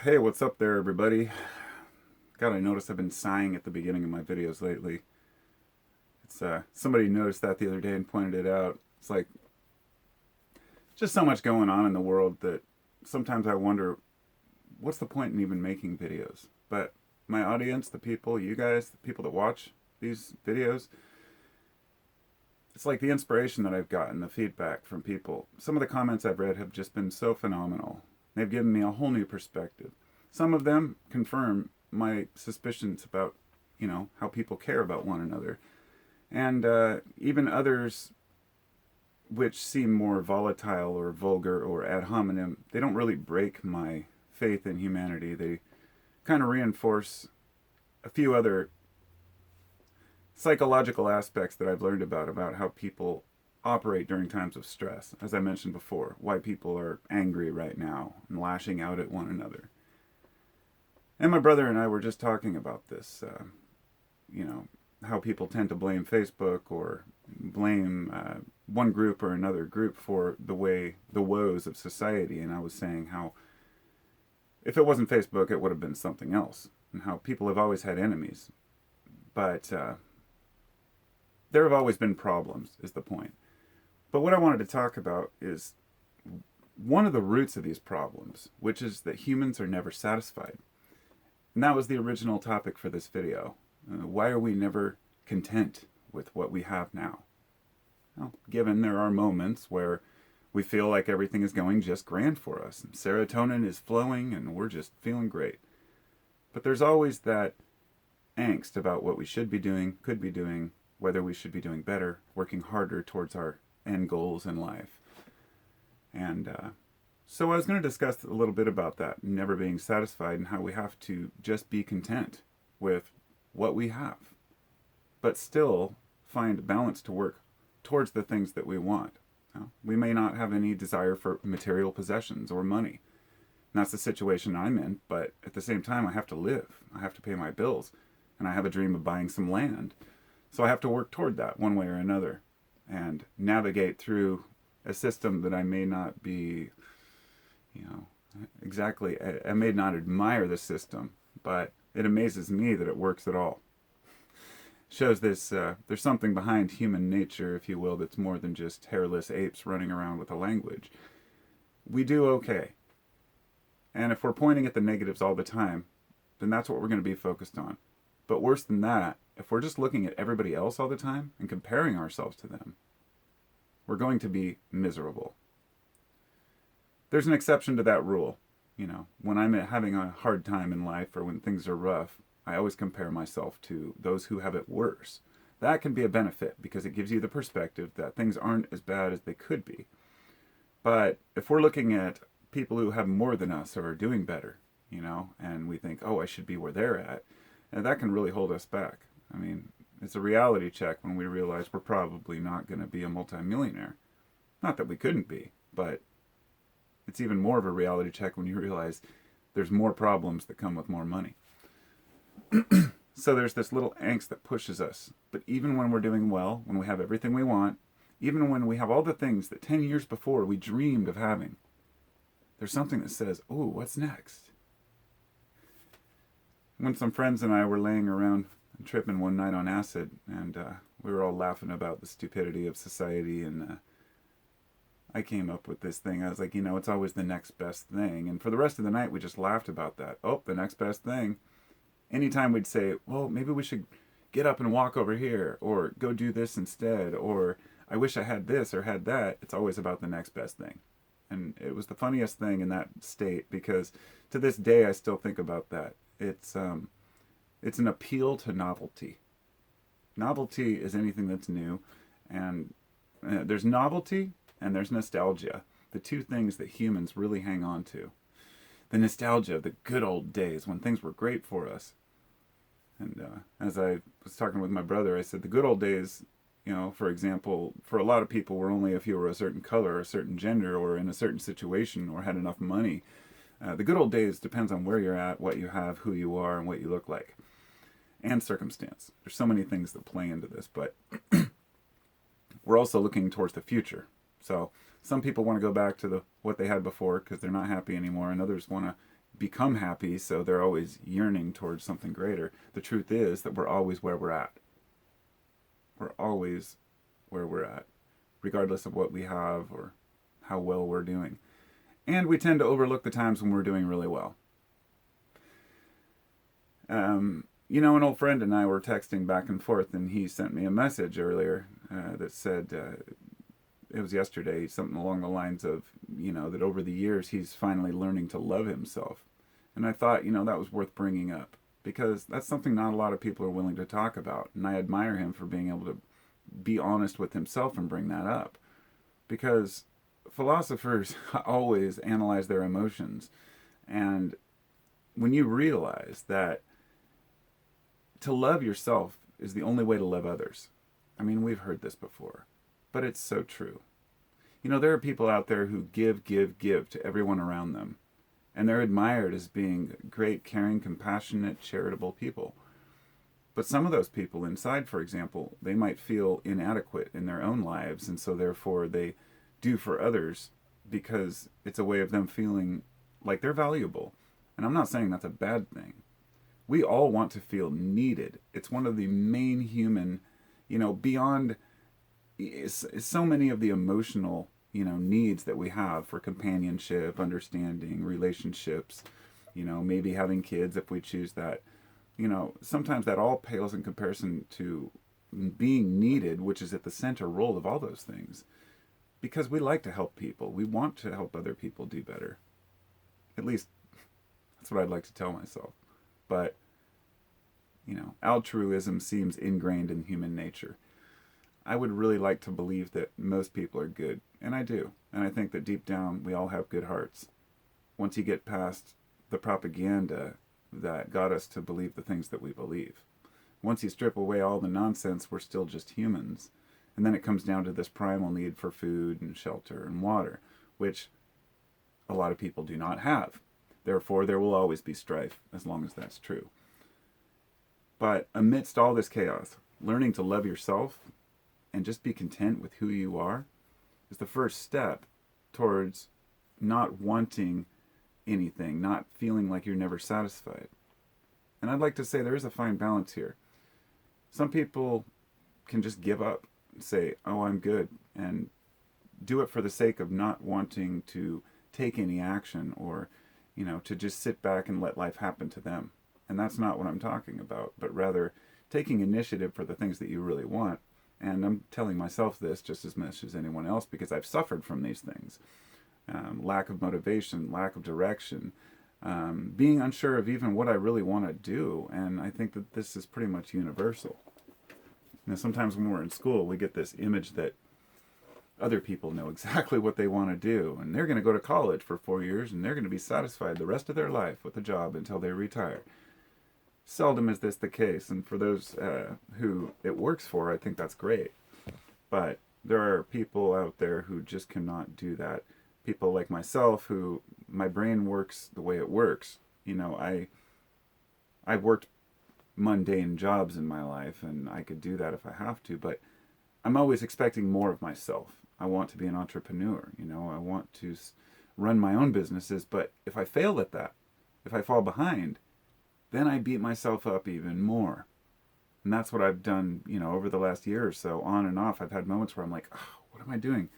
Hey, what's up there, everybody? God, I noticed I've been sighing at the beginning of my videos lately. It's somebody noticed that the other day and pointed it out. It's like just so much going on in the world that sometimes I wonder what's the point in even making videos. But my audience, the people, you guys, the people that watch these videos, it's like the inspiration that I've gotten, the feedback from people. Some of the comments I've read have just been so phenomenal. They've given me a whole new perspective. Some of them confirm my suspicions about, how people care about one another. And even others which seem more volatile or vulgar or ad hominem, they don't really break my faith in humanity. They kind of reinforce a few other psychological aspects that I've learned about how people operate during times of stress. As I mentioned before, why people are angry right now and lashing out at one another. And my brother and I were just talking about this, you know, how people tend to blame Facebook or blame one group or another group for the woes of society. And I was saying how if it wasn't Facebook, it would have been something else, and how people have always had enemies. But there have always been problems, is the point. But what I wanted to talk about is one of the roots of these problems, which is that humans are never satisfied. And that was the original topic for this video. Why are we never content with what we have now? Well, given there are moments where we feel like everything is going just grand for us, and serotonin is flowing and we're just feeling great. But there's always that angst about what we should be doing, could be doing, whether we should be doing better, working harder towards our end goals in life. And so I was going to discuss a little bit about that, never being satisfied, and how we have to just be content with what we have, but still find balance to work towards the things that we want. We may not have any desire for material possessions or money. And that's the situation I'm in, but at the same time, I have to live. I have to pay my bills, and I have a dream of buying some land. So I have to work toward that one way or another and navigate through a system that I may not be, exactly, I may not admire the system, but it amazes me that it works at all. Shows this, there's something behind human nature, if you will, that's more than just hairless apes running around with a language. We do okay. And if we're pointing at the negatives all the time, then that's what we're going to be focused on. But worse than that, if we're just looking at everybody else all the time and comparing ourselves to them, we're going to be miserable. There's an exception to that rule. When I'm having a hard time in life or when things are rough, I always compare myself to those who have it worse. That can be a benefit because it gives you the perspective that things aren't as bad as they could be. But if we're looking at people who have more than us or are doing better, and we think, oh, I should be where they're at, and that can really hold us back. I mean, it's a reality check when we realize we're probably not going to be a multimillionaire. Not that we couldn't be, but it's even more of a reality check when you realize there's more problems that come with more money. So there's this little angst that pushes us. But even when we're doing well, when we have everything we want, even when we have all the things that 10 years before we dreamed of having, there's something that says, oh, what's next? When some friends and I were laying around and tripping one night on acid, and we were all laughing about the stupidity of society, and I came up with this thing. I was like, it's always the next best thing. And for the rest of the night, we just laughed about that. Oh, the next best thing. Anytime we'd say, well, maybe we should get up and walk over here, or go do this instead, or I wish I had this or had that, it's always about the next best thing. And it was the funniest thing in that state because to this day I still think about that. It's an appeal to novelty. Novelty is anything that's new, and there's novelty and there's nostalgia, the two things that humans really hang on to. The nostalgia of the good old days when things were great for us. And as I was talking with my brother, I said the good old days, for example, for a lot of people were only if you were a certain color, or a certain gender, or in a certain situation, or had enough money. The good old days depends on where you're at, what you have, who you are, and what you look like. And circumstance. There's so many things that play into this, but we're also looking towards the future. So some people want to go back to what they had before because they're not happy anymore, and others want to become happy, so they're always yearning towards something greater. The truth is that we're always where we're at. We're always where we're at, regardless of what we have or how well we're doing. And we tend to overlook the times when we're doing really well. An old friend and I were texting back and forth, and he sent me a message earlier that said, it was yesterday, something along the lines of, that over the years he's finally learning to love himself. And I thought, that was worth bringing up, because that's something not a lot of people are willing to talk about. And I admire him for being able to be honest with himself and bring that up. Because philosophers always analyze their emotions. And when you realize that to love yourself is the only way to love others. I mean, we've heard this before, but it's so true. There are people out there who give to everyone around them. And they're admired as being great, caring, compassionate, charitable people. But some of those people inside, for example, they might feel inadequate in their own lives, and so therefore they do for others because it's a way of them feeling like they're valuable. And I'm not saying that's a bad thing. We all want to feel needed. It's one of the main human, beyond so many of the emotional, needs that we have for companionship, understanding, relationships, maybe having kids if we choose that. Sometimes that all pales in comparison to being needed, which is at the center role of all those things. Because we like to help people. We want to help other people do better. At least, that's what I'd like to tell myself. But, altruism seems ingrained in human nature. I would really like to believe that most people are good, and I do. And I think that deep down, we all have good hearts. Once you get past the propaganda that got us to believe the things that we believe. Once you strip away all the nonsense, we're still just humans. And then it comes down to this primal need for food and shelter and water, which a lot of people do not have. Therefore, there will always be strife, as long as that's true. But amidst all this chaos, learning to love yourself and just be content with who you are is the first step towards not wanting anything, not feeling like you're never satisfied. And I'd like to say there is a fine balance here. Some people can just give up and say, oh, I'm good, and do it for the sake of not wanting to take any action or, to just sit back and let life happen to them. And that's not what I'm talking about, but rather taking initiative for the things that you really want. And I'm telling myself this just as much as anyone else because I've suffered from these things. Lack of motivation, lack of direction, being unsure of even what I really want to do. And I think that this is pretty much universal. Sometimes when we're in school, we get this image that other people know exactly what they want to do. And they're going to go to college for 4 years and they're going to be satisfied the rest of their life with a job until they retire. Seldom is this the case. And for those who it works for, I think that's great. But there are people out there who just cannot do that. People like myself who my brain works the way it works. I've worked mundane jobs in my life and I could do that if I have to, but I'm always expecting more of myself. I want to be an entrepreneur, I want to run my own businesses, but if I fail at that, if I fall behind, then I beat myself up even more. And that's what I've done, over the last year or so, on and off. I've had moments where I'm like, oh, what am I doing?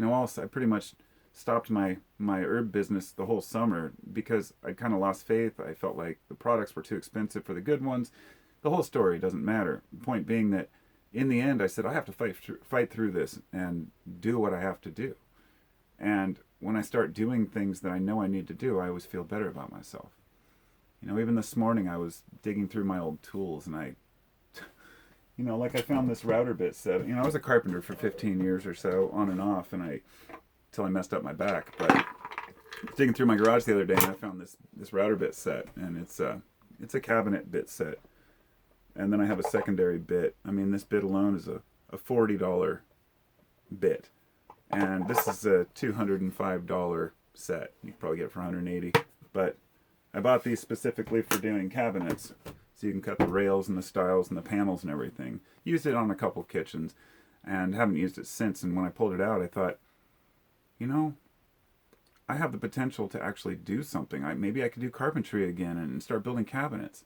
Also, I pretty much stopped my herb business the whole summer because I kind of lost faith. I felt like the products were too expensive for the good ones. The whole story doesn't matter. The point being that in the end, I said, I have to fight through this and do what I have to do. And when I start doing things that I know I need to do, I always feel better about myself. Even this morning I was digging through my old tools and I found this router bit set. I was a carpenter for 15 years or so, on and off, till I messed up my back. But I was digging through my garage the other day and I found this router bit set, and it's a cabinet bit set. And then I have a secondary bit. This bit alone is a $40 bit. And this is a $205 set. You can probably get it for $180. But I bought these specifically for doing cabinets. So you can cut the rails and the stiles and the panels and everything. Used it on a couple kitchens and haven't used it since. And when I pulled it out, I thought, I have the potential to actually do something. Maybe I could do carpentry again and start building cabinets.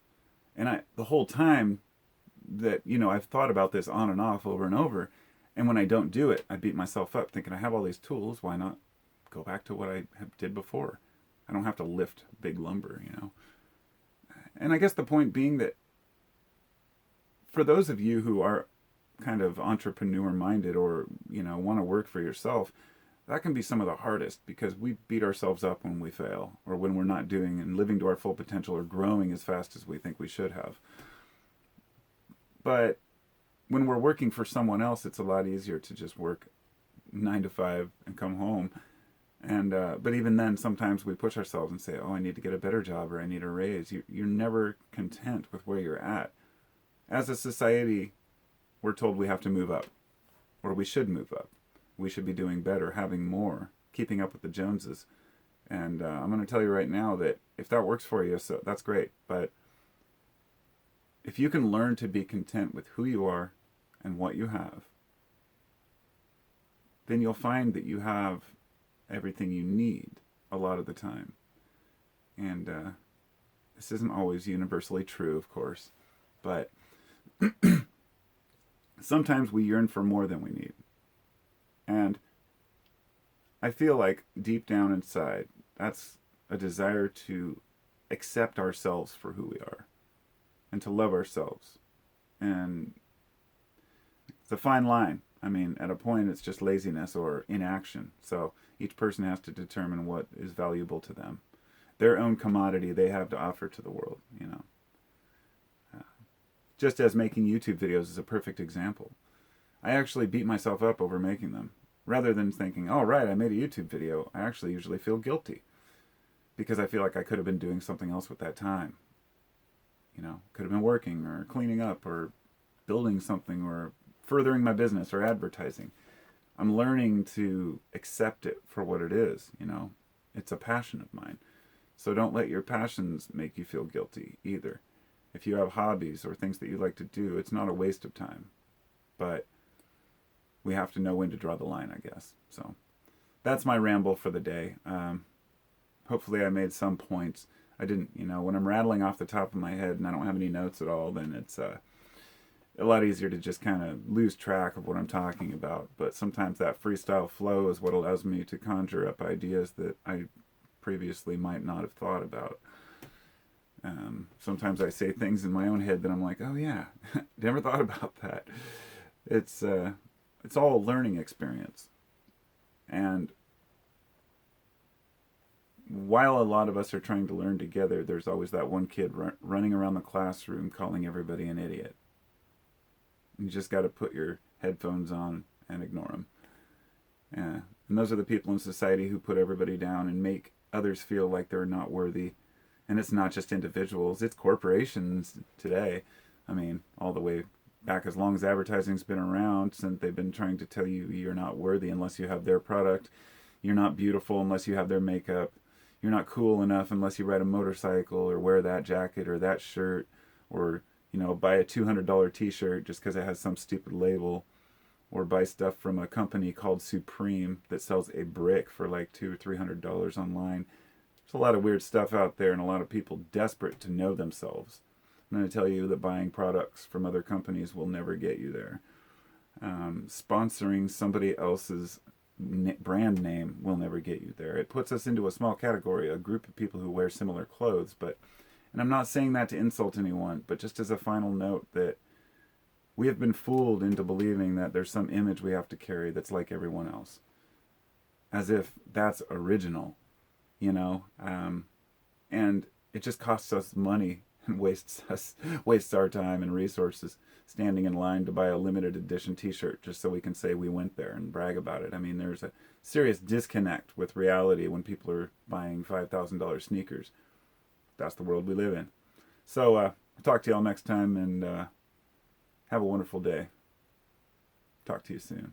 And the whole time that, I've thought about this on and off over and over. And when I don't do it, I beat myself up thinking I have all these tools. Why not go back to what I did before? I don't have to lift big lumber. And I guess the point being that for those of you who are kind of entrepreneur minded or, want to work for yourself, that can be some of the hardest because we beat ourselves up when we fail or when we're not doing and living to our full potential or growing as fast as we think we should have. But when we're working for someone else, it's a lot easier to just work 9 to 5 and come home. And but even then, sometimes we push ourselves and say, "Oh, I need to get a better job or I need a raise." You're never content with where you're at. As a society, we're told we have to move up, or we should move up. We should be doing better, having more, keeping up with the Joneses. And I'm going to tell you right now that if that works for you, so that's great. But if you can learn to be content with who you are and what you have, then you'll find that you have everything you need a lot of the time. And this isn't always universally true, of course, but sometimes we yearn for more than we need. And I feel like deep down inside, that's a desire to accept ourselves for who we are and to love ourselves. And it's a fine line. I mean, at a point, it's just laziness or inaction. So each person has to determine what is valuable to them. Their own commodity they have to offer to the world, Just as making YouTube videos is a perfect example. I actually beat myself up over making them. Rather than thinking, oh, right, I made a YouTube video, I actually usually feel guilty. Because I feel like I could have been doing something else with that time. Could have been working or cleaning up or building something or furthering my business or advertising. I'm learning to accept it for what it is, It's a passion of mine. So don't let your passions make you feel guilty either. If you have hobbies or things that you like to do, it's not a waste of time. But we have to know when to draw the line, I guess. So that's my ramble for the day. Hopefully I made some points. I didn't, when I'm rattling off the top of my head and I don't have any notes at all, then it's a lot easier to just kind of lose track of what I'm talking about. But sometimes that freestyle flow is what allows me to conjure up ideas that I previously might not have thought about. Sometimes I say things in my own head that I'm like, oh yeah, never thought about that. It's all a learning experience. And while a lot of us are trying to learn together, there's always that one kid running around the classroom calling everybody an idiot. You just got to put your headphones on and ignore them. Yeah. And those are the people in society who put everybody down and make others feel like they're not worthy. And it's not just individuals, it's corporations today. I mean, all the way back as long as advertising's been around, since they've been trying to tell you you're not worthy unless you have their product. You're not beautiful unless you have their makeup. You're not cool enough unless you ride a motorcycle or wear that jacket or that shirt or, buy a $200 t-shirt just because it has some stupid label, or buy stuff from a company called Supreme that sells a brick for like $200 or $300 online. There's a lot of weird stuff out there and a lot of people desperate to know themselves. I'm going to tell you that buying products from other companies will never get you there. Sponsoring somebody else's brand name will never get you there. It puts us into a small category, a group of people who wear similar clothes. And I'm not saying that to insult anyone, but just as a final note that we have been fooled into believing that there's some image we have to carry that's like everyone else. As if that's original, and it just costs us money and wastes our time and resources standing in line to buy a limited edition t-shirt just so we can say we went there and brag about it. I mean, there's a serious disconnect with reality when people are buying $5,000 sneakers. That's the world we live in. So I'll talk to y'all next time, and have a wonderful day. Talk to you soon.